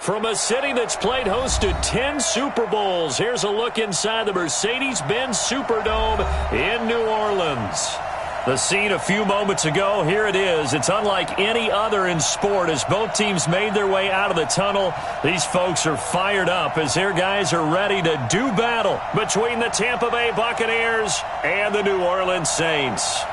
From a city that's played host to 10 Super Bowls, here's a look inside the Mercedes-Benz Superdome in New Orleans. The scene a few moments ago, here it is. It's unlike any other in sport as both teams made their way out of the tunnel. These folks are fired up as their guys are ready to do battle between the Tampa Bay Buccaneers and the New Orleans Saints.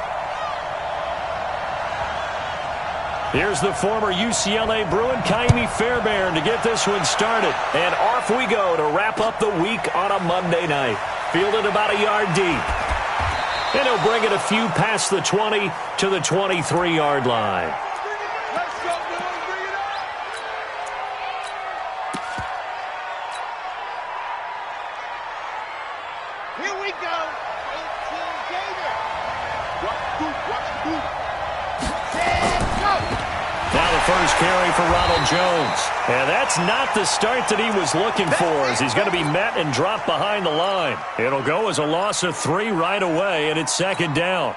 Here's the former UCLA Bruin, Ka'imi Fairbairn, to get this one started. And off we go to wrap up the week on a Monday night. Fielded about a yard deep. And he'll bring it a few past the 20 to the 23-yard line. Here we go. 18 Gator. Now the first carry for Ronald Jones. And that's not the start that he was looking for as he's going to be met and dropped behind the line. It'll go as a loss of 3 right away, and it's second down.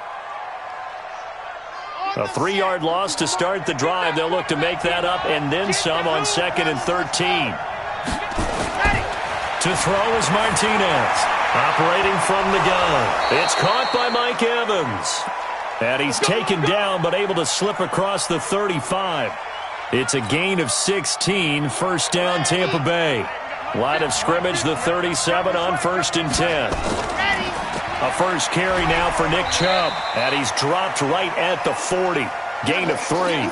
A 3-yard loss to start the drive. They'll look to make that up and then some on 2nd and 13. To throw is Martinez. Operating from the gun. It's caught by Mike Evans. And he's taken down but able to slip across the 35. It's a gain of 16, first down Tampa Bay. Line of scrimmage, the 37 on 1st and 10. A first carry now for Nick Chubb. And he's dropped right at the 40. Gain of 3.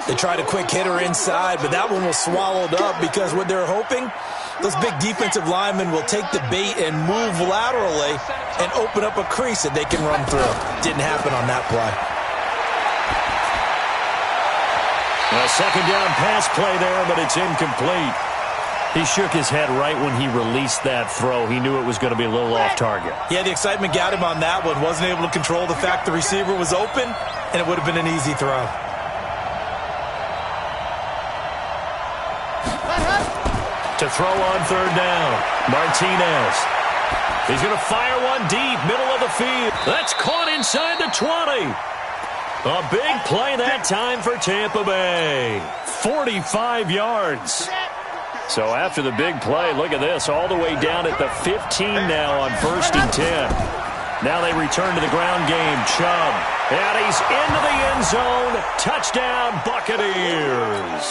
They tried a quick hitter inside, but that one was swallowed up because what they're hoping, those big defensive linemen will take the bait and move laterally and open up a crease that they can run through. Didn't happen on that play. A second down pass play there, but it's incomplete. He shook his head right when he released that throw. He knew it was going to be a little off target. Yeah, the excitement got him on that one. Wasn't able to control the fact the receiver was open, and it would have been an easy throw. To throw on 3rd down, Martinez. He's going to fire one deep, middle of the field. That's caught inside the 20. A big play that time for Tampa Bay. 45 yards. So after the big play, look at this, all the way down at the 15 now on 1st and 10. Now they return to the ground game. Chubb. And he's into the end zone. Touchdown, Buccaneers.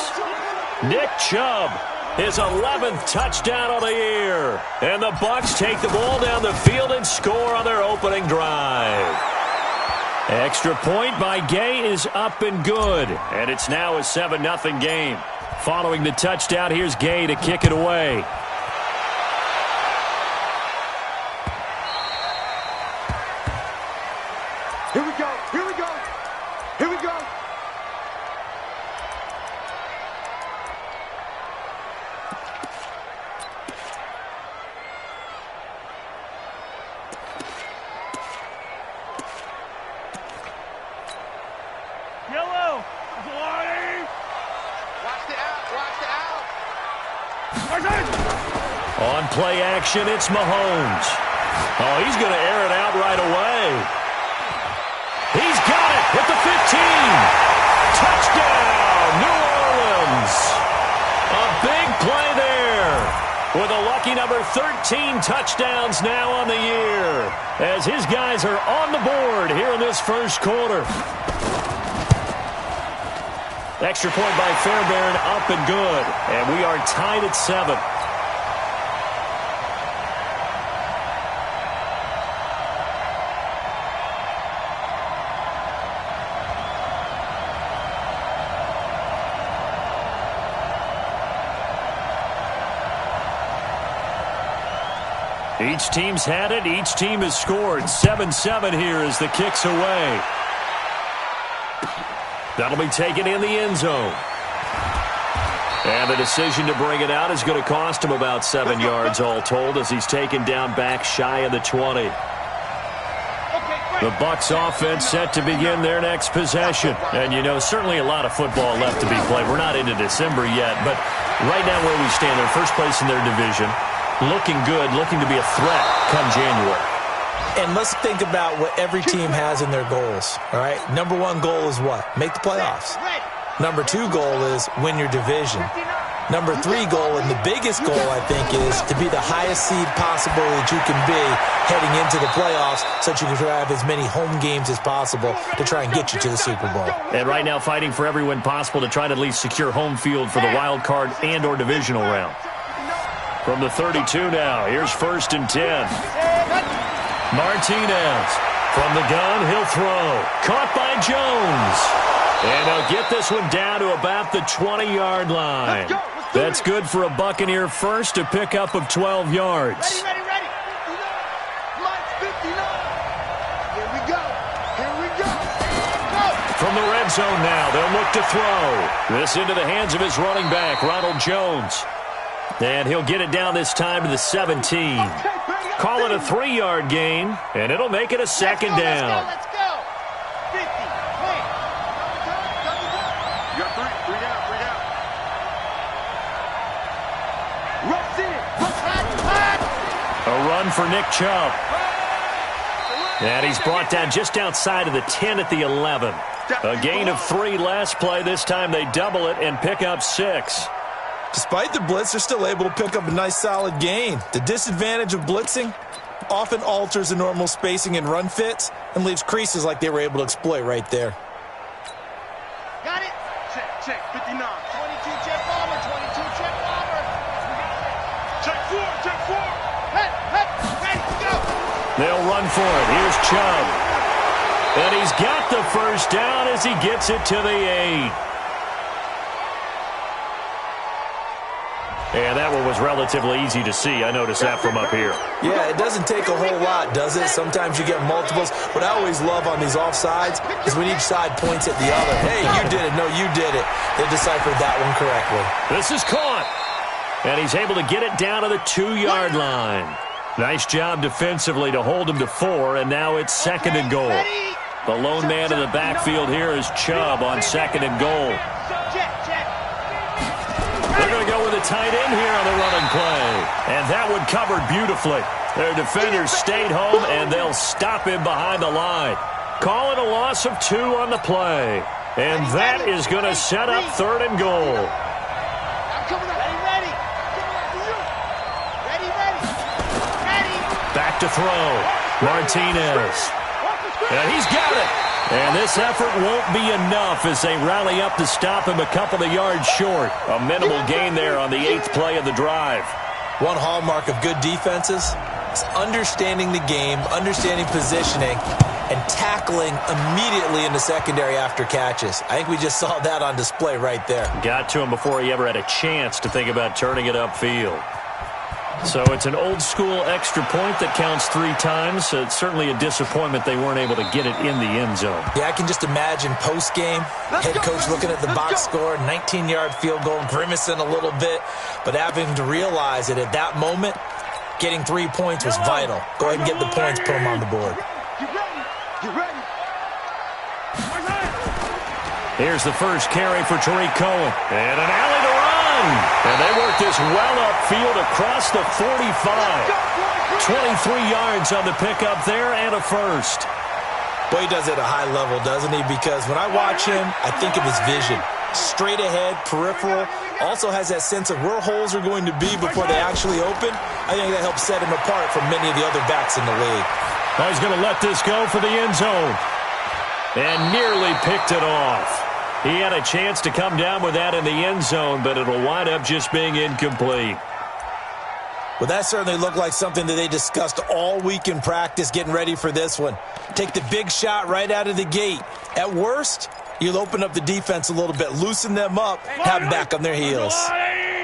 Nick Chubb. His 11th touchdown of the year. And the Bucs take the ball down the field and score on their opening drive. Extra point by Gay is up and good. And it's now a 7-0 game. Following the touchdown, here's Gay to kick it away. Here we go. Here we go. Here we go. Yellow. Warning. Watch the out. Watch the out. On play action, it's Mahomes. Oh, he's going to air it out right away. He's got it at the 15. Touchdown, New Orleans. A big play there. With a lucky number 13 touchdowns now on the year. As his guys are on the board here in this first quarter. Extra point by Fairbairn, up and good. And we are tied at 7. Each team's had it. Each team has scored. 7-7 here as the kick's away. That'll be taken in the end zone. And the decision to bring it out is going to cost him about 7 yards all told as he's taken down back shy of the 20. The Bucs offense set to begin their next possession. And, you know, certainly a lot of football left to be played. We're not into December yet, but right now where we stand, they're first place in their division. Looking good, looking to be a threat come January. And let's think about what every team has in their goals, all right? Number 1 goal is what? Make the playoffs. Number 2 goal is win your division. Number 3 goal, and the biggest goal, I think, is to be the highest seed possible that you can be heading into the playoffs so that you can have as many home games as possible to try and get you to the Super Bowl. And right now fighting for every win possible to try to at least secure home field for the wild card and or divisional round. From the 32 now, here's 1st and 10. Martinez from the gun, he'll throw. Caught by Jones. And they'll get this one down to about the 20-yard line. That's good for a Buccaneer first, a pickup of 12 yards. Ready. Mike 59. Here we go. From the red zone now, they'll look to throw. This into the hands of his running back, Ronald Jones. And he'll get it down this time to the 17. Call it a 3-yard gain, and it'll make it a 2nd down. Let's go. 50. Hey. You got 3 down. Rush in. A run for Nick Chubb. And he's brought down just outside of the 10 at the 11. A gain of 3 last play. This time they double it and pick up 6. Despite the blitz, they're still able to pick up a nice solid gain. The disadvantage of blitzing often alters the normal spacing and run fits and leaves creases like they were able to exploit right there. Got it. Check. 59. 22 check bomber. 22 check bomber. Check 4. Ready to go. They'll run for it. Here's Chubb. And he's got the 1st down as he gets it to the 8. And that one was relatively easy to see. I noticed that from up here. Yeah, it doesn't take a whole lot, does it? Sometimes you get multiples. What I always love on these offsides is when each side points at the other. Hey, you did it. No, you did it. They deciphered that one correctly. This is caught. And he's able to get it down to the 2-yard line. Nice job defensively to hold him to 4, and now it's 2nd and goal. The lone man in the backfield here is Chubb on 2nd and goal. They're going to go with a tight end here on the running play. And that one covered beautifully. Their defenders stayed home, and they'll stop him behind the line. Call it a loss of 2 on the play. And that is going to set up 3rd and goal. Back to throw. Martinez. And he's got it. And this effort won't be enough as they rally up to stop him a couple of yards short. A minimal gain there on the 8th play of the drive. One hallmark of good defenses is understanding the game, understanding positioning, and tackling immediately in the secondary after catches. I think we just saw that on display right there. Got to him before he ever had a chance to think about turning it upfield. So it's an old-school extra point that counts 3 times. So it's certainly a disappointment they weren't able to get it in the end zone. Yeah, I can just imagine post-game, head coach looking at the box score, 19-yard field goal, grimacing a little bit, but having to realize that at that moment, getting 3 points was vital. Go ahead and get the points, put them on the board. Get ready. Here's the first carry for Tariq Cohen. And an alley to run. And they work this well upfield across the 45. 23 yards on the pickup there and a first. Boy, he does it at a high level, doesn't he? Because when I watch him, I think of his vision. Straight ahead, peripheral. Also has that sense of where holes are going to be before they actually open. I think that helps set him apart from many of the other backs in the league. Now he's going to let this go for the end zone. And nearly picked it off. He had a chance to come down with that in the end zone, but it'll wind up just being incomplete. Well, that certainly looked like something that they discussed all week in practice getting ready for this one. Take the big shot right out of the gate. At worst, you'll open up the defense a little bit, loosen them up, have them back on their heels.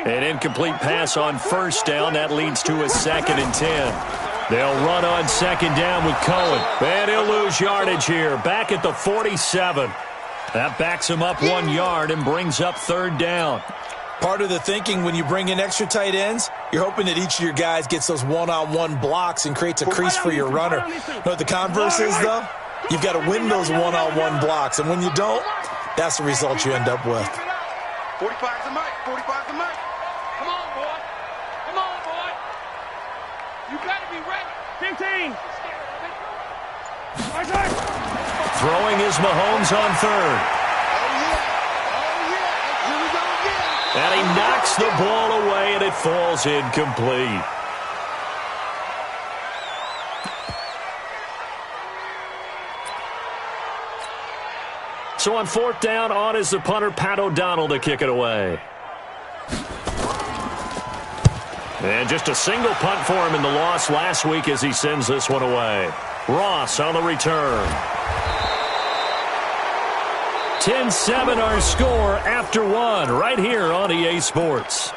An incomplete pass on 1st down. That leads to a 2nd and 10. They'll run on 2nd down with Cohen. And he'll lose yardage here. Back at the 47. That backs him up 1 yard and brings up 3rd down. Part of the thinking when you bring in extra tight ends, you're hoping that each of your guys gets those one-on-one blocks and creates a crease for your runner. You know what the converse is, though? You've got to win those one-on-one blocks, and when you don't, that's the result you end up with. 45's the mic. 45's the mic. Come on, boy. Come on, boy. You got to be ready. 15. Throwing is Mahomes on 3rd. Oh, yeah. Here we go again. And he knocks the ball away, and it falls incomplete. So on fourth down, on is the punter, Pat O'Donnell, to kick it away. And just a single punt for him in the loss last week as he sends this one away. Ross on the return. 10-7 our score after one right here on EA Sports.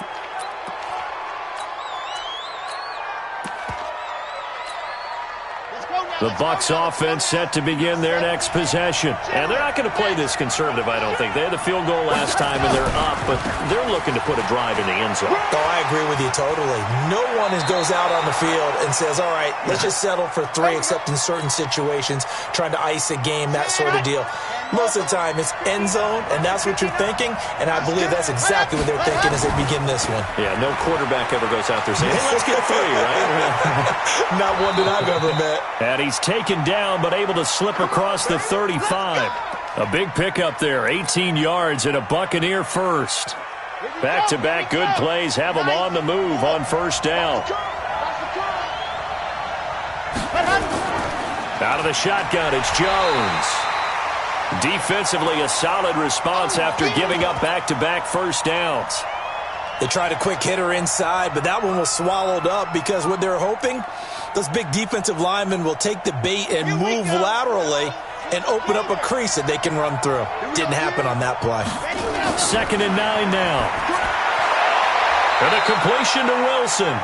The Bucs offense set to begin their next possession. And they're not going to play this conservative, I don't think. They had the field goal last time, and they're up, but they're looking to put a drive in the end zone. Oh, I agree with you totally. No one goes out on the field and says, all right, let's just settle for 3, except in certain situations, trying to ice a game, that sort of deal. Most of the time, it's end zone, and that's what you're thinking, and I believe that's exactly what they're thinking as they begin this one. Yeah, no quarterback ever goes out there saying, hey, let's get 3, right? Not one that I've ever met. And he's taken down, but able to slip across the 35. A big pickup there, 18 yards and a Buccaneer first. Back-to-back good plays have him on the move on first down. Out of the shotgun, it's Jones. Defensively, a solid response after giving up back-to-back first downs. They tried a quick hitter inside, but that one was swallowed up because what they're hoping, those big defensive linemen will take the bait and move laterally and open up a crease that they can run through. Didn't happen on that play. 2nd and 9 now. And a completion to Wilson.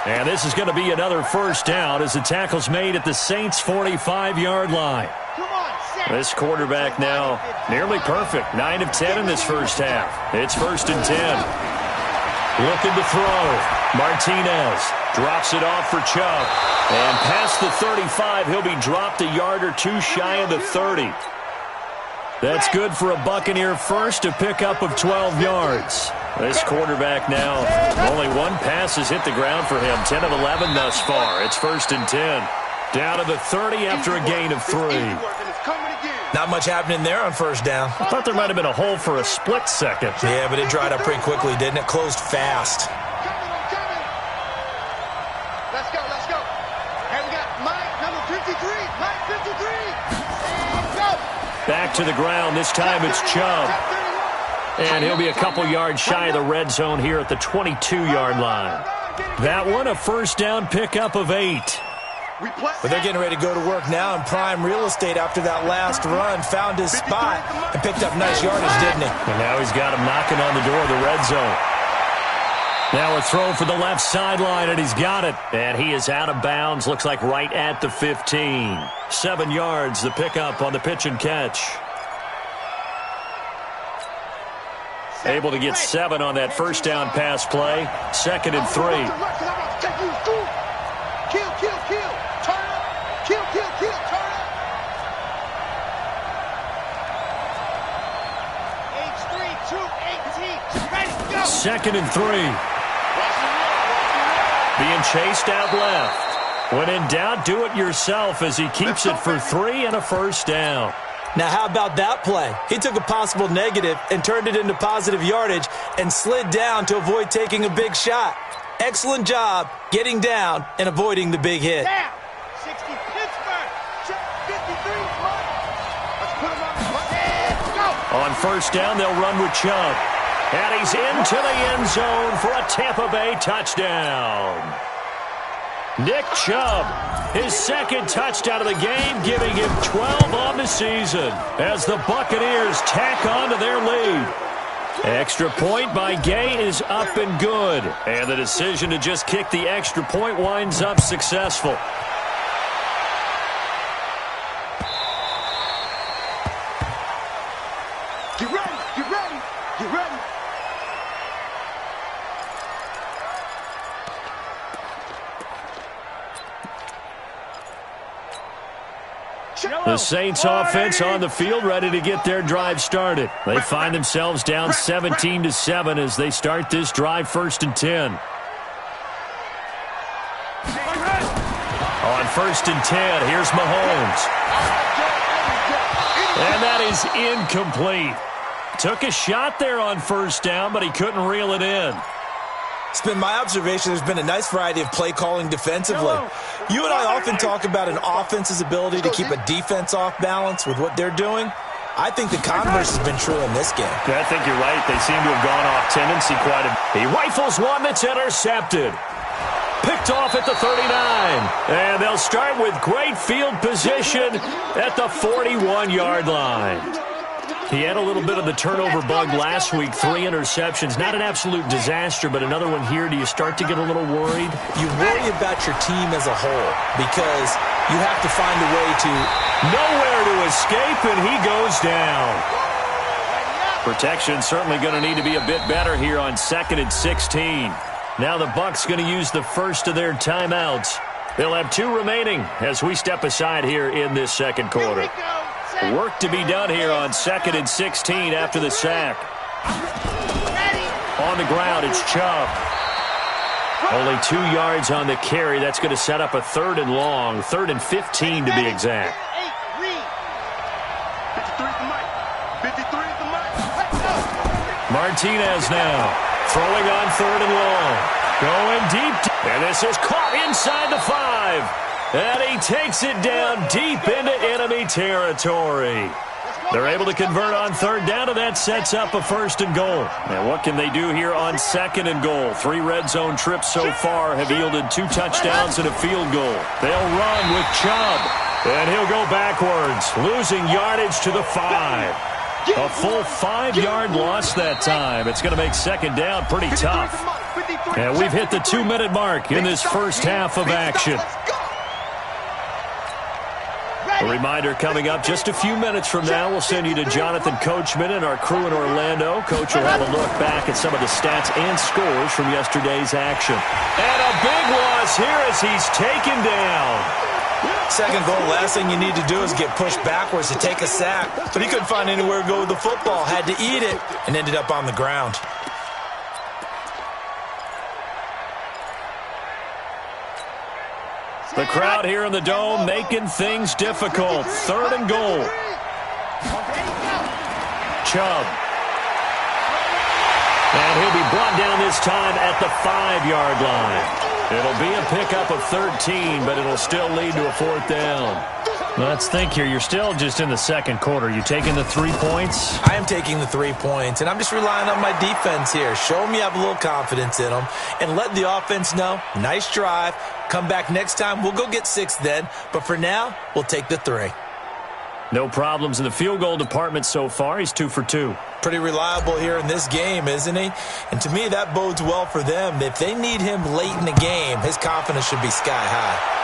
And this is going to be another first down as the tackle's made at the Saints' 45-yard line. This quarterback now nearly perfect. 9 of 10 in this first half. It's 1st and 10. Looking to throw. Martinez drops it off for Chubb. And past the 35, he'll be dropped a yard or 2 shy of the 30. That's good for a Buccaneer first, a pickup of 12 yards. This quarterback now, only 1 pass has hit the ground for him. 10 of 11 thus far. It's 1st and 10. Down to the 30 after a gain of 3. Not much happening there on first down. I thought there might have been a hole for a split second. Yeah, but it dried up pretty quickly, didn't it? Closed fast. Let's go. And we got Mike, number 53. Mike, 53. And go. Back to the ground. This time it's Chubb. And he'll be a couple yards shy of the red zone here at the 22-yard line. That one, a first down pickup of 8. But they're getting ready to go to work now in prime real estate after that last run. Found his spot and picked up nice yardage, didn't he? And now he's got him knocking on the door of the red zone. Now a throw for the left sideline, and he's got it. And he is out of bounds, looks like right at the 15. 7 yards, the pickup on the pitch and catch. Able to get 7 on that first down pass play. 2nd and 3. Kill. Turn up. Kill. Turn up. H3, 2, 18. Ready, go. 2nd and 3. Being chased out left. When in doubt, do it yourself as he keeps it for 3 and a first down. Now, how about that play? He took a possible negative and turned it into positive yardage and slid down to avoid taking a big shot. Excellent job getting down and avoiding the big hit. Down. 60 Pittsburgh. 53 Mike. Let's put him on the button. Let's go. On first down, they'll run with Chubb. And he's into the end zone for a Tampa Bay touchdown. Nick Chubb, his 2nd touchdown of the game, giving him 12 on the season as the Buccaneers tack on to their lead. Extra point by Gay is up and good. And the decision to just kick the extra point winds up successful. Get ready. The Saints offense on the field ready to get their drive started. They find themselves down 17-7 as they start this drive 1st and 10. On 1st and 10, here's Mahomes. And that is incomplete. Took a shot there on first down, but he couldn't reel it in. It's been my observation there's been a nice variety of play calling defensively. You and I often talk about an offense's ability to keep a defense off balance with what they're doing. I think the converse has been true in this game. Yeah, I think you're right. They seem to have gone off tendency quite a bit. He rifles one that's intercepted. Picked off at the 39. And they'll start with great field position at the 41-yard line. He had a little bit of the turnover bug last week, 3 interceptions. Not an absolute disaster, but another one here. Do you start to get a little worried? You worry about your team as a whole because you have to find a way to... Nowhere to escape, and he goes down. Protection certainly going to need to be a bit better here on 2nd and 16. Now the Bucs going to use the first of their timeouts. They'll have 2 remaining as we step aside here in this second quarter. Work to be done here on 2nd and 16 after the sack. On the ground, it's Chubb. Only 2 yards on the carry. That's going to set up a 3rd and long, 3rd and 15 to be exact. Martinez now throwing on 3rd and long. Going deep. And this is caught inside the 5. And he takes it down deep into enemy territory. They're able to convert on 3rd down, and that sets up a 1st and goal. And what can they do here on 2nd and goal? 3 red zone trips so far have yielded 2 touchdowns and a field goal. They'll run with Chubb, and he'll go backwards, losing yardage to the 5. A full 5-yard loss that time. It's going to make 2nd down pretty tough. And we've hit the 2-minute mark in this first half of action. A reminder coming up just a few minutes from now. We'll send you to Jonathan Coachman and our crew in Orlando. Coach will have a look back at some of the stats and scores from yesterday's action. And a big loss here as he's taken down. 2nd goal, last thing you need to do is get pushed backwards to take a sack. But he couldn't find anywhere to go with the football. Had to eat it and ended up on the ground. The crowd here in the Dome making things difficult. 3rd and goal. Chubb. And he'll be brought down this time at the 5-yard line. It'll be a pickup of 13, but it'll still lead to a 4th down. Let's think here. You're still just in the second quarter. You taking the 3 points? I am taking the 3 points, and I'm just relying on my defense here. Show them you have a little confidence in them, and let the offense know, nice drive. Come back next time. We'll go get 6 then, but for now, we'll take the 3. No problems in the field goal department so far. He's 2 for 2. Pretty reliable here in this game, isn't he? And to me, that bodes well for them. If they need him late in the game, his confidence should be sky high.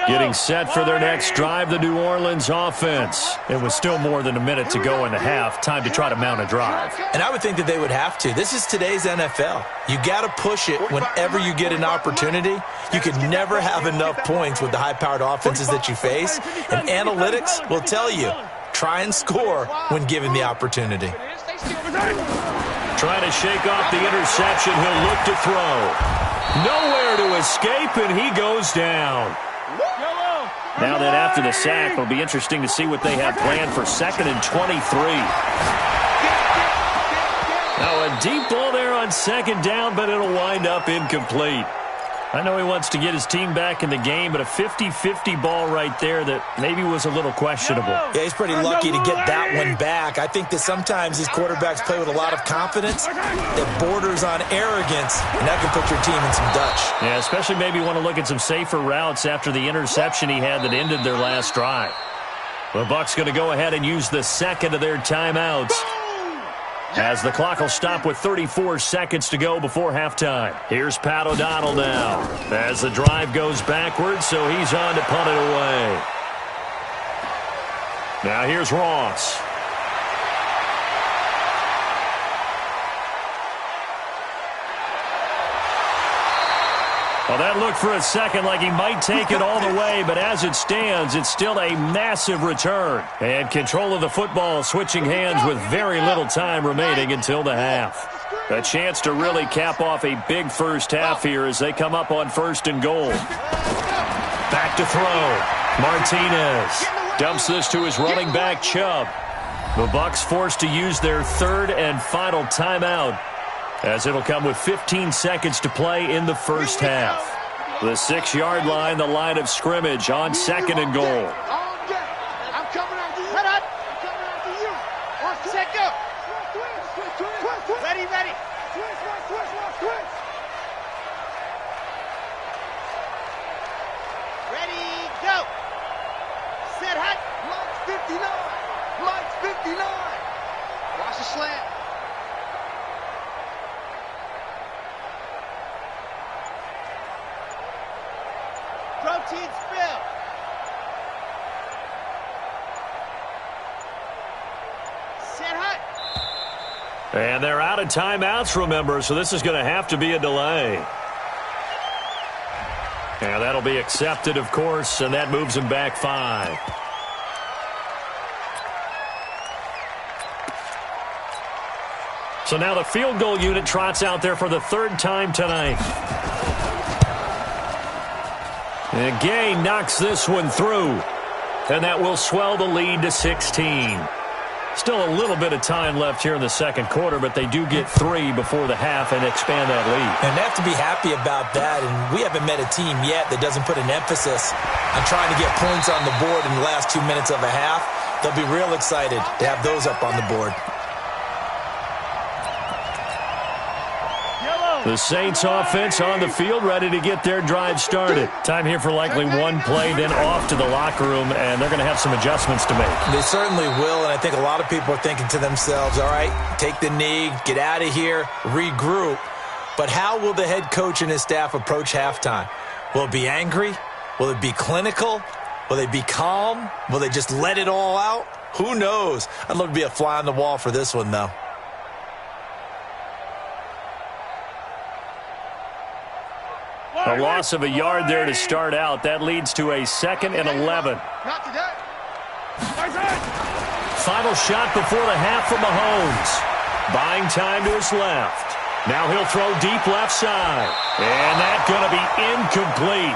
Getting set for their next drive, the New Orleans offense. It was still more than a minute to go in the half. Time to try to mount a drive. And I would think that they would have to. This is today's NFL. You got to push it whenever you get an opportunity. You can never have enough points with the high-powered offenses that you face. And analytics will tell you, try and score when given the opportunity. Trying to shake off the interception. He'll look to throw. Nowhere to escape, and he goes down. Now then, after the sack, it'll be interesting to see what they have planned for 2nd and 23. Now a deep ball there on 2nd down, but it'll wind up incomplete. I know he wants to get his team back in the game, but a 50-50 ball right there that maybe was a little questionable. Yeah, he's pretty lucky to get that one back. I think that sometimes these quarterbacks play with a lot of confidence that borders on arrogance, and that can put your team in some Dutch. Yeah, especially maybe want to look at some safer routes after the interception he had that ended their last drive. The Bucs going to go ahead and use the 2nd of their timeouts, as the clock will stop with 34 seconds to go before halftime. Here's Pat O'Donnell now as the drive goes backwards, so he's on to punt it away. Now here's Ross. Well, that looked for a second like he might take it all the way, but as it stands, it's still a massive return. And control of the football switching hands with very little time remaining until the half. A chance to really cap off a big first half here as they come up on 1st and goal. Back to throw. Martinez dumps this to his running back, Chubb. The Bucs forced to use their 3rd and final timeout, as it'll come with 15 seconds to play in the first half. The 6-yard line, the line of scrimmage on 2nd and goal. I'm coming after you. I'm coming after you. 1 set, go. Ready, ready. Twist. Ready, go. Set, hut. Mike's 59. Watch the slant. Protein spill. Set, hut. And they're out of timeouts, remember, so this is going to have to be a delay. And that'll be accepted, of course, and that moves him back 5. So now the field goal unit trots out there for the 3rd time tonight. And Gay knocks this one through, and that will swell the lead to 16. Still a little bit of time left here in the 2nd quarter, but they do get 3 before the half and expand that lead. And they have to be happy about that, and we haven't met a team yet that doesn't put an emphasis on trying to get points on the board in the last 2 minutes of a half. They'll be real excited to have those up on the board. The Saints offense on the field, ready to get their drive started. Time here for likely one play, then off to the locker room, and they're going to have some adjustments to make. They certainly will, and I think a lot of people are thinking to themselves, all right, take the knee, get out of here, regroup. But how will the head coach and his staff approach halftime? Will it be angry? Will it be clinical? Will they be calm? Will they just let it all out? Who knows? I'd love to be a fly on the wall for this one, though. A loss of a yard there to start out. That leads to a 2nd and 11. Not today. Final shot before the half from Mahomes. Buying time to his left. Now he'll throw deep left side. And that's going to be incomplete.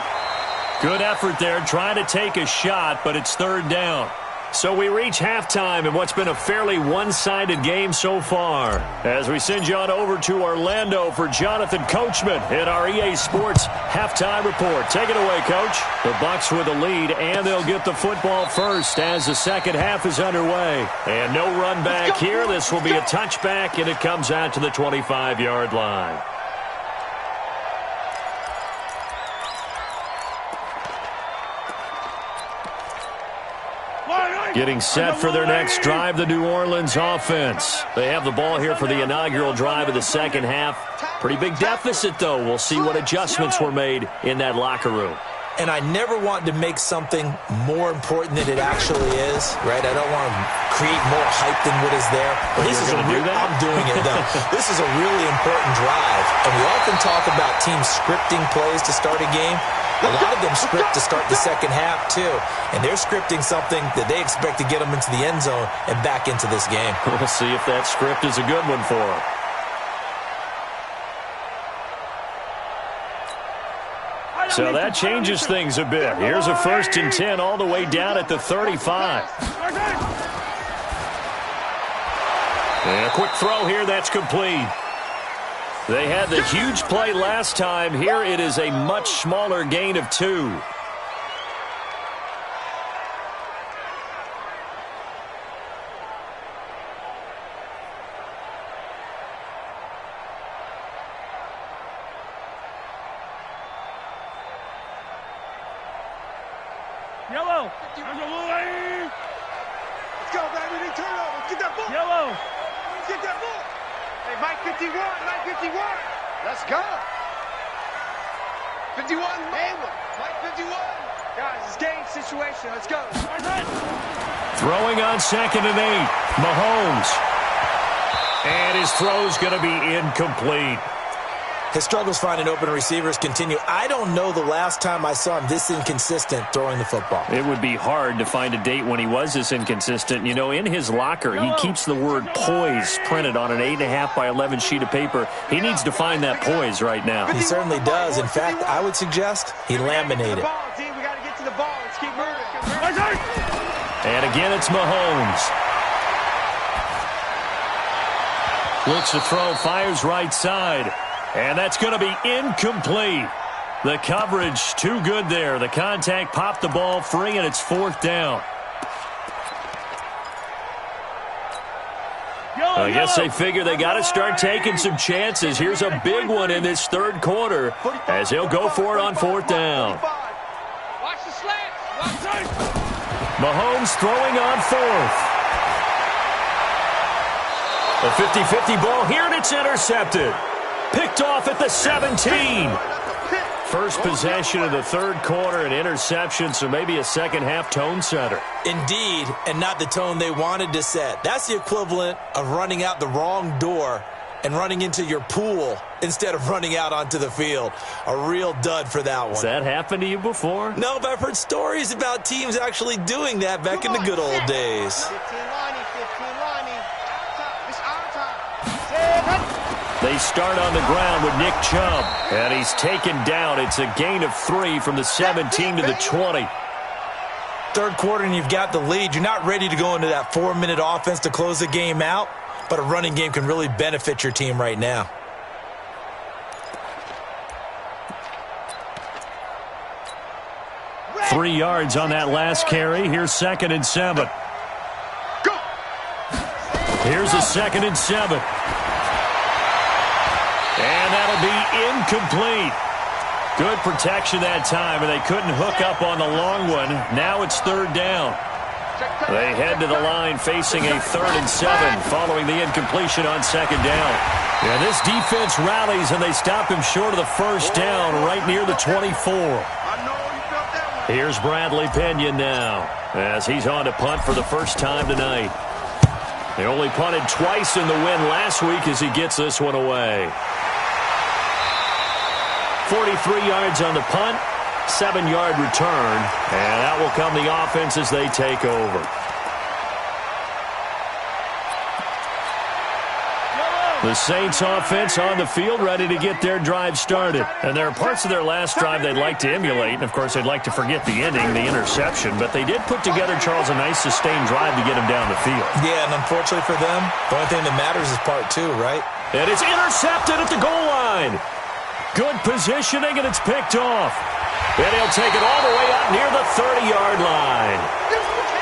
Good effort there trying to take a shot, but it's 3rd down. So we reach halftime in what's been a fairly one-sided game so far. As we send you on over to Orlando for Jonathan Coachman in our EA Sports Halftime Report. Take it away, Coach. The Bucs with the lead, and they'll get the football first as the 2nd half is underway. And no run back here. This will be a touchback, and it comes out to the 25-yard line. Getting set for their next drive, the New Orleans offense. They have the ball here for the inaugural drive of the 2nd half. Pretty big deficit, though. We'll see what adjustments were made in that locker room. And I never want to make something more important than it actually is, right? I don't want to create more hype than what is there. But this is I'm doing it, though. This is a really important drive. And we often talk about teams scripting plays to start a game. A lot of them script to start the 2nd half, too. And they're scripting something that they expect to get them into the end zone and back into this game. We'll see if that script is a good one for them. So that changes things a bit. Here's a 1st and 10 all the way down at the 35. And a quick throw here, that's complete. They had the huge play last time. Here it is a much smaller gain of 2. Yellow. Let's go, baby. They turn over. Get that ball. Yellow. Get that ball. Hey, Mike 51. Mike 51. Let's go. 51. Hayward. Mike 51. Guys, it's game situation. Let's go. Throwing on 2nd and 8. Mahomes. And his throw's going to be incomplete. His struggles finding open receivers continue. I don't know the last time I saw him this inconsistent throwing the football. It would be hard to find a date when he was this inconsistent. You know, in his locker, he keeps the word poise printed on an 8.5 by 11 sheet of paper. He needs to find that poise right now. He certainly does. In fact, I would suggest he laminate it. And again, it's Mahomes. Looks to throw, fires right side. And that's going to be incomplete. The coverage too good there. The contact popped the ball free, and it's 4th down. I guess they figure they got to start taking some chances. Here's a big one in this 3rd quarter as he'll go for it on 4th down. Mahomes throwing on 4th. A 50-50 ball here, and it's intercepted. Picked off at the 17. First possession of the 3rd quarter, an interception, so maybe a second-half tone setter. Indeed, and not the tone they wanted to set. That's the equivalent of running out the wrong door and running into your pool instead of running out onto the field. A real dud for that one. Has that happened to you before? No, but I've heard stories about teams actually doing that back in the good old days. They start on the ground with Nick Chubb, and he's taken down. It's a gain of 3 from the 17 to the 20. 3rd quarter, and you've got the lead. You're not ready to go into that 4-minute offense to close the game out, but a running game can really benefit your team right now. Three yards on that last carry. Here's 2nd and 7. Here's a 2nd and 7. And that'll be incomplete. Good protection that time, and they couldn't hook up on the long one. Now it's 3rd down. They head to the line facing a 3rd and 7 following the incompletion on 2nd down. And this defense rallies, and they stop him short of the 1st down right near the 24. Here's Bradley Pinion now as he's on to punt for the first time tonight. They only punted twice in the win last week as he gets this one away. 43 yards on the punt, 7-yard return, and that will come the offense as they take over. The Saints offense on the field ready to get their drive started. And there are parts of their last drive they'd like to emulate. And, of course, they'd like to forget the ending, the interception. But they did put together, Charles, a nice sustained drive to get him down the field. Yeah, and unfortunately for them, the only thing that matters is part 2, right? And it's intercepted at the goal line. Good positioning, and it's picked off. And he'll take it all the way up near the 30-yard line.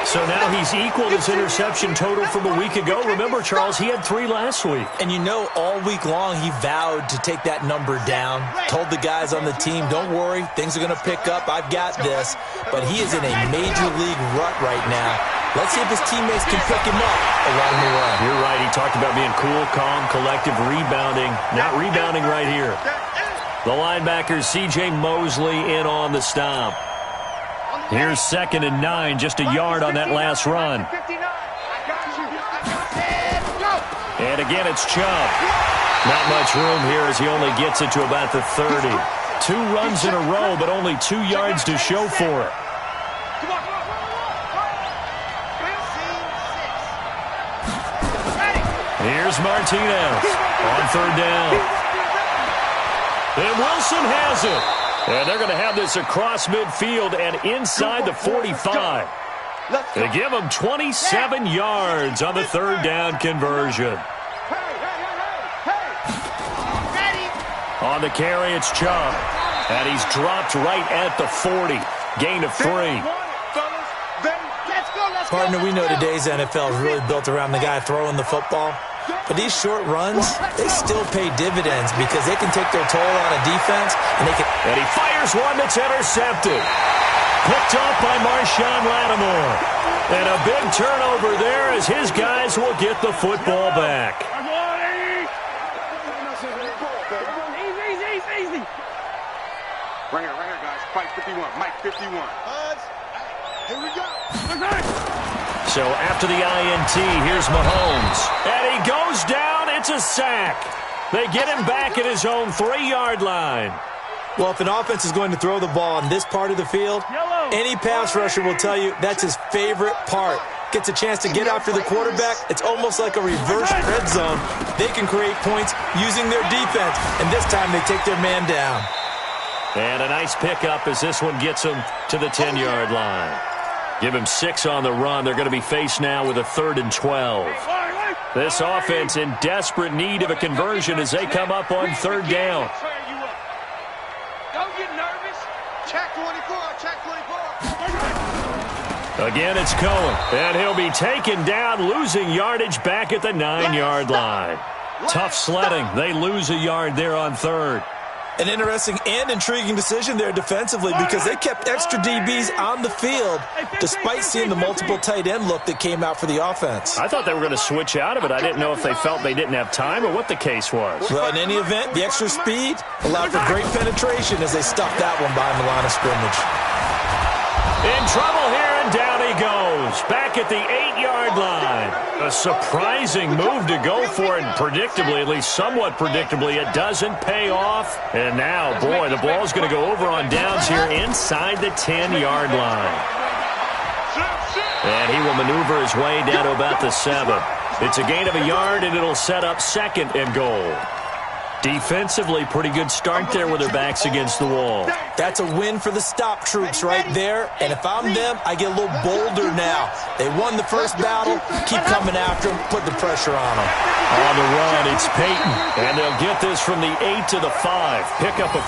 So now he's equaled his interception total from a week ago. Remember, Charles, he had 3 last week. And you know, all week long he vowed to take that number down. Told the guys on the team, don't worry, things are going to pick up. I've got this. But he is in a major league rut right now. Let's see if his teammates can pick him up along the way. You're right. He talked about being cool, calm, collective, rebounding. Not rebounding right here. The linebacker, C.J. Mosley, in on the stop. Here's 2nd and 9, just a yard on that last run. And again, it's Chubb. Not much room here as he only gets it to about the 30. 2 runs in a row, but only 2 yards to show for it. Here's Martinez on 3rd down. And Wilson has it. And they're going to have this across midfield and inside the 45. They give them 27 yards on the 3rd down conversion. On the carry, it's Chubb. And he's dropped right at the 40. Gain of 3. Partner, we know today's NFL is really built around the guy throwing the football. But these short runs, they still pay dividends because they can take their toll on a defense. And he fires one that's intercepted. Picked off by Marshawn Lattimore. And a big turnover there as his guys will get the football back. Easy. Bring it, guys. Fight 51. Mike 51. Here we go. So after the INT, here's Mahomes. And he goes down. It's a sack. They get him back at his own 3-yard line. Well, if an offense is going to throw the ball on this part of the field, any pass rusher will tell you that's his favorite part. Gets a chance to get after the quarterback. It's almost like a reverse red zone. They can create points using their defense, and this time they take their man down. And a nice pickup as this one gets him to the 10-yard line. Give him 6 on the run. They're going to be faced now with a 3rd and 12. This offense in desperate need of a conversion as they come up on 3rd down. Don't get nervous. Check 24. Check 24. Again, it's Cohen. And he'll be taken down, losing yardage back at the 9-yard line. Tough sledding. They lose a yard there on 3rd. An interesting and intriguing decision there defensively because they kept extra DBs on the field despite seeing the multiple tight end look that came out for the offense. I thought they were going to switch out of it. I didn't know if they felt they didn't have time or what the case was. Well, in any event, the extra speed allowed for great penetration as they stuffed that one behind the line of scrimmage. In trouble here, and down he goes. Back at the 8-yard line. A surprising move to go for it, and predictably, at least somewhat predictably, it doesn't pay off. And now, boy, the ball's going to go over on downs here inside the 10-yard line. And he will maneuver his way down to about the 7. It's a gain of a yard, and it'll set up 2nd and goal. Defensively, pretty good start there with their backs against the wall. That's a win for the stop troops right there. And if I'm them, I get a little bolder now. They won the first battle. Keep coming after them. Put the pressure on them. On the run, it's Peyton. And they'll get this from the 8 to the 5. Pick up a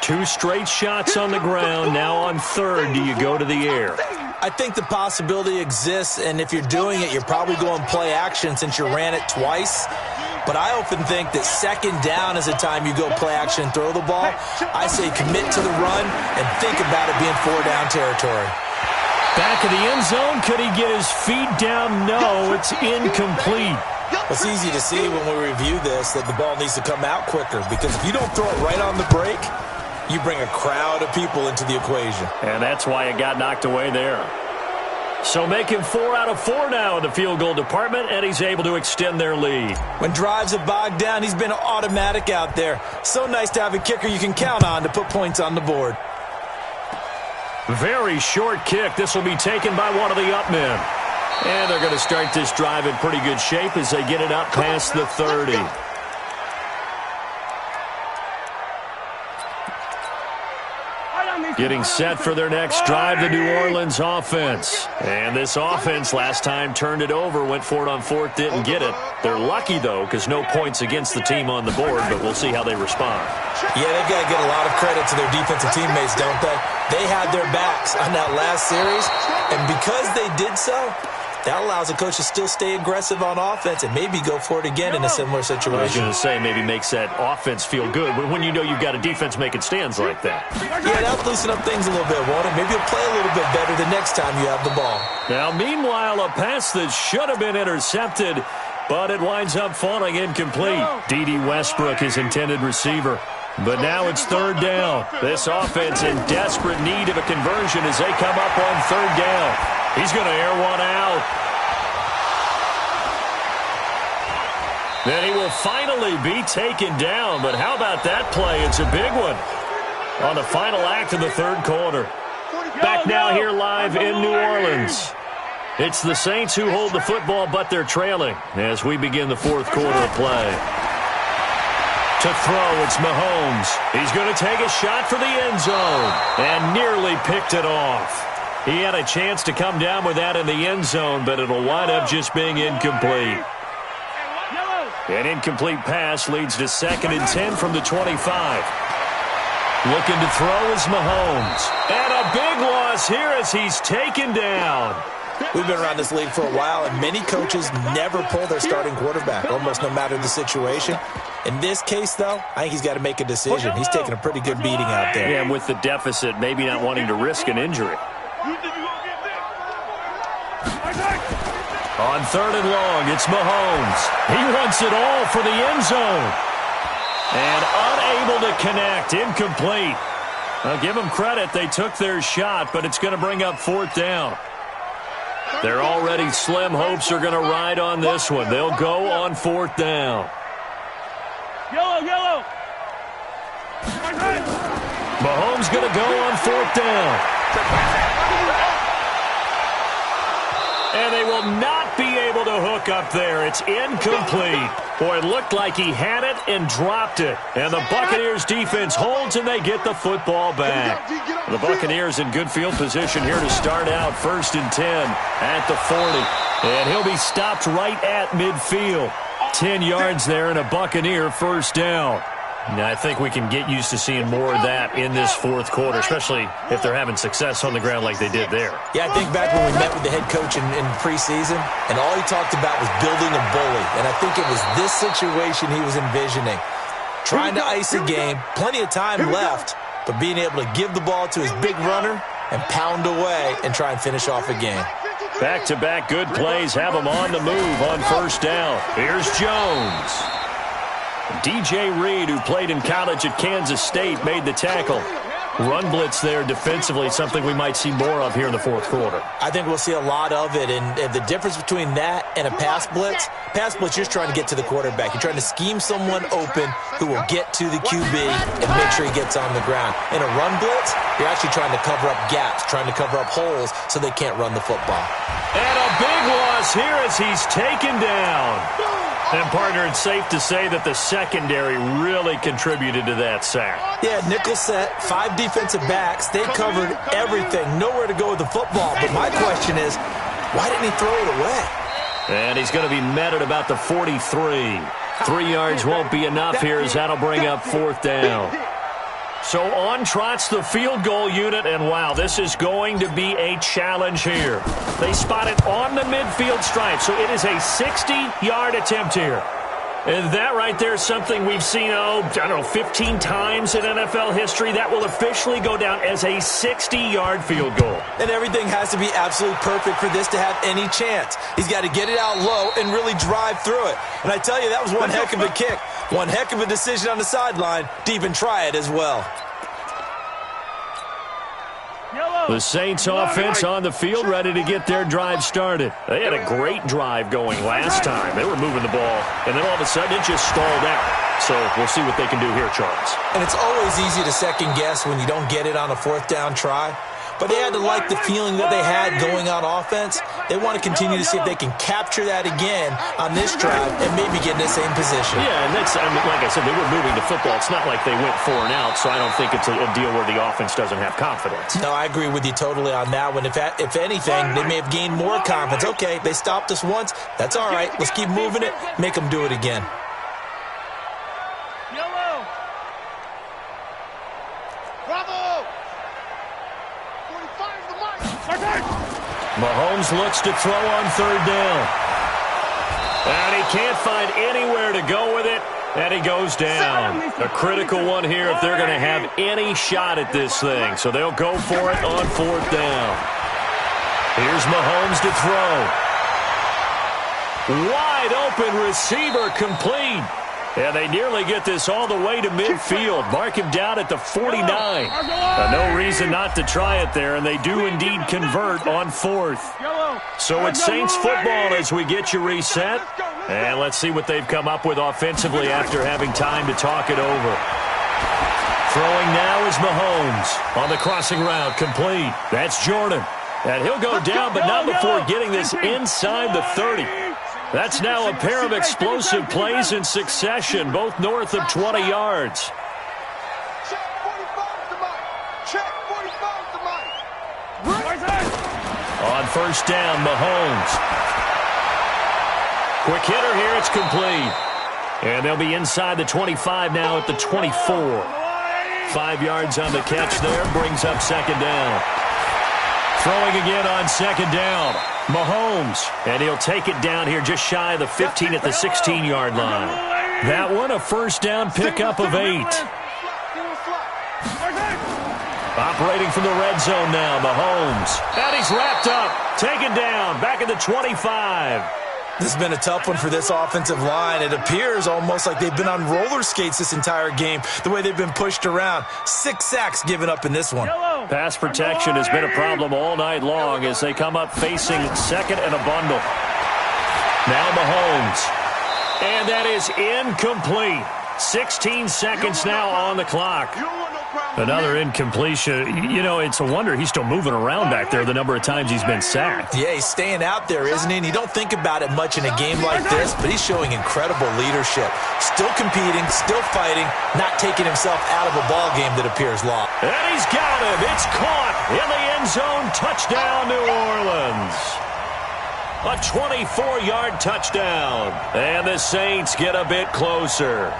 3. 2 straight shots on the ground. Now on 3rd, do you go to the air? I think the possibility exists. And if you're doing it, you're probably going play action since you ran it twice. But I often think that 2nd down is the time you go play action and throw the ball. I say commit to the run and think about it being 4-down territory. Back of the end zone. Could he get his feet down? No, it's incomplete. It's easy to see when we review this that the ball needs to come out quicker because if you don't throw it right on the break, you bring a crowd of people into the equation. And that's why it got knocked away there. So making 4 out of 4 now in the field goal department, and he's able to extend their lead. When drives are bogged down, he's been automatic out there. So nice to have a kicker you can count on to put points on the board. Very short kick. This will be taken by one of the up men. And they're going to start this drive in pretty good shape as they get it up past the 30. Getting set for their next drive, the New Orleans offense. And this offense last time turned it over, went for it on 4th, didn't get it. They're lucky, though, because no points against the team on the board, but we'll see how they respond. Yeah, they've got to get a lot of credit to their defensive teammates, don't they? They had their backs on that last series, and because they did so, that allows a coach to still stay aggressive on offense and maybe go for it again in a similar situation. I was going to say, maybe makes that offense feel good when you know you've got a defense making stands like that. Yeah, that'll loosen up things a little bit, won't it? Maybe you'll play a little bit better the next time you have the ball. Now, meanwhile, a pass that should have been intercepted, but it winds up falling incomplete. D.D. Westbrook, his intended receiver. But now it's 3rd down. This offense in desperate need of a conversion as they come up on 3rd down. He's going to air one out. Then he will finally be taken down. But how about that play? It's a big one on the final act of the 3rd quarter. Back now here live in New Orleans. It's the Saints who hold the football, but they're trailing as we begin the 4th quarter of play. To throw, it's Mahomes. He's going to take a shot for the end zone and nearly picked it off. He had a chance to come down with that in the end zone, but it'll wind up just being incomplete. An incomplete pass leads to 2nd and 10 from the 25. Looking to throw is Mahomes. And a big loss here as he's taken down. We've been around this league for a while, and many coaches never pull their starting quarterback, almost no matter the situation. In this case, though, I think he's got to make a decision. He's taking a pretty good beating out there. Yeah, and with the deficit, maybe not wanting to risk an injury. On 3rd and long, it's Mahomes. He wants it all for the end zone. And unable to connect, incomplete. I'll give them credit. They took their shot, but it's going to bring up 4th down. Their already slim hopes are going to ride on this one. They'll go on 4th down. Yellow. Mahomes going to go on 4th down. And they will not be able to hook up there. It's incomplete. Boy, it looked like he had it and dropped it. And the Buccaneers defense holds and they get the football back. The Buccaneers in good field position here to start out 1st and 10 at the 40. And he'll be stopped right at midfield. 10 yards there and a Buccaneer 1st down. Now, I think we can get used to seeing more of that in this 4th quarter, especially if they're having success on the ground like they did there. Yeah, I think back when we met with the head coach in preseason, and all he talked about was building a bully. And I think it was this situation he was envisioning. Trying to ice a game, plenty of time left, but being able to give the ball to his big runner and pound away and try and finish off a game. Back-to-back good plays have him on the move on 1st down. Here's Jones. DJ Reed, who played in college at Kansas State, made the tackle. Run blitz there defensively, something we might see more of here in the 4th quarter. I think we'll see a lot of it, and the difference between that and a pass blitz, you're just trying to get to the quarterback. You're trying to scheme someone open who will get to the QB and make sure he gets on the ground. In a run blitz, you're actually trying to cover up gaps, trying to cover up holes so they can't run the football. And a big loss here as he's taken down. And, partner, it's safe to say that the secondary really contributed to that sack. Yeah, nickel set, 5 defensive backs. They covered everything. Nowhere to go with the football. But my question is, why didn't he throw it away? And he's going to be met at about the 43. 3 yards won't be enough here as that'll bring up 4th down. So on trots the field goal unit, and wow, this is going to be a challenge here. They spot it on the midfield stripe, so it is a 60-yard attempt here. And that right there is something we've seen, 15 times in NFL history. That will officially go down as a 60-yard field goal. And everything has to be absolutely perfect for this to have any chance. He's got to get it out low and really drive through it. And I tell you, that was one heck of a kick. One heck of a decision on the sideline to even try it as well. The Saints offense on the field ready to get their drive started. They had a great drive going last time. They were moving the ball, and then all of a sudden it just stalled out. So we'll see what they can do here, Charles. And it's always easy to second guess when you don't get it on a 4th down try. But they had to like the feeling that they had going on offense. They want to continue to see if they can capture that again on this drive and maybe get in the same position. Yeah, and that's, like I said, they were moving the football. It's not like they went 4 and out, so I don't think it's a deal where the offense doesn't have confidence. No, I agree with you totally on that one. If anything, they may have gained more confidence. Okay, they stopped us once. That's all right. Let's keep moving it. Make them do it again. Mahomes looks to throw on 3rd down. And he can't find anywhere to go with it, and he goes down. A critical one here if they're going to have any shot at this thing. So they'll go for it on 4th down. Here's Mahomes to throw. Wide open receiver complete. And they nearly get this all the way to midfield. Mark him down at the 49. No reason not to try it there, and they do indeed convert on 4th. So it's Saints football as we get you reset. And let's see what they've come up with offensively after having time to talk it over. Throwing now is Mahomes on the crossing route, complete. That's Jordan. And he'll go down, but not before getting this inside the 30. That's now a pair of explosive plays in succession, both north of 20 yards. Check 45 to Mike. Check 45 to Mike. On 1st down, Mahomes. Quick hitter here, it's complete. And they'll be inside the 25 now at the 24. 5 yards on the catch there, brings up 2nd down. Throwing again on 2nd down. Mahomes, and he'll take it down here just shy of the 15 at the 16-yard line. That one a 1st down pickup of 8. Operating from the red zone now, Mahomes. And he's wrapped up, taken down, back at the 25. This has been a tough one for this offensive line. It appears almost like they've been on roller skates this entire game, the way they've been pushed around. 6 sacks given up in this one. Pass protection has been a problem all night long as they come up facing 2nd and a bundle. Now Mahomes. And that is incomplete. 16 seconds now on the clock. You don't want no problem. Another incompletion. You know, it's a wonder he's still moving around back there the number of times he's been sacked. Yeah, he's staying out there, isn't he? And you don't think about it much in a game like this, but he's showing incredible leadership. Still competing, still fighting, not taking himself out of a ball game that appears lost. And he's got him. It's caught in the end zone. Touchdown, New Orleans. A 24-yard touchdown. And the Saints get a bit closer.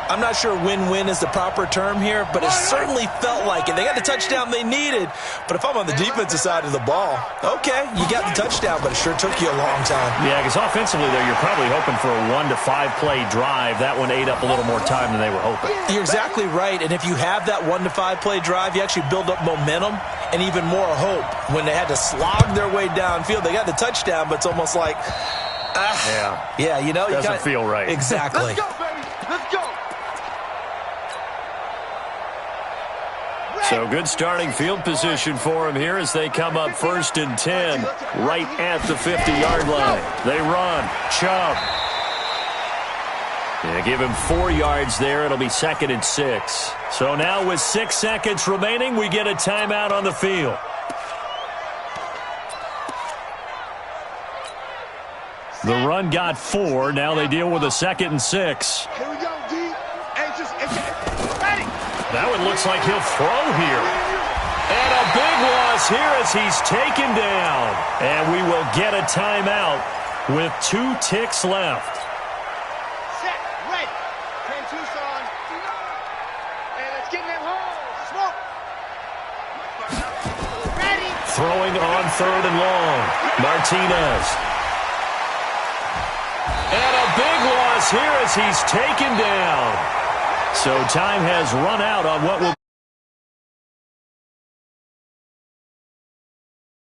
I'm not sure win-win is the proper term here, but it certainly felt like it. They got the touchdown they needed, but if I'm on the defensive side of the ball, okay, you got the touchdown, but it sure took you a long time. Yeah, because offensively, though, you're probably hoping for a 1 to 5 play drive. That one ate up a little more time than they were hoping. You're exactly right, and if you have that 1 to 5 play drive, you actually build up momentum and even more hope. When they had to slog their way downfield, they got the touchdown, but it's almost like, yeah, you know, doesn't feel right. Exactly. Let's go, baby. Let's go. So good starting field position for him here as they come up 1st and 10, right at the 50-yard line. They run. Chubb. Yeah, give him 4 yards there. It'll be 2nd and 6. So now with 6 seconds remaining, we get a timeout on the field. The run got 4. Now they deal with a 2nd and 6. Here we go, D. Anxious. Ready. That one looks like he'll throw here. And a big loss here as he's taken down. And we will get a timeout with 2 ticks left. Set. Ready. 10 Tucson. And let's get in them holes. Smoke. Ready. Throwing on 3rd and long. Martinez. And a big loss here as he's taken down. So time has run out on what will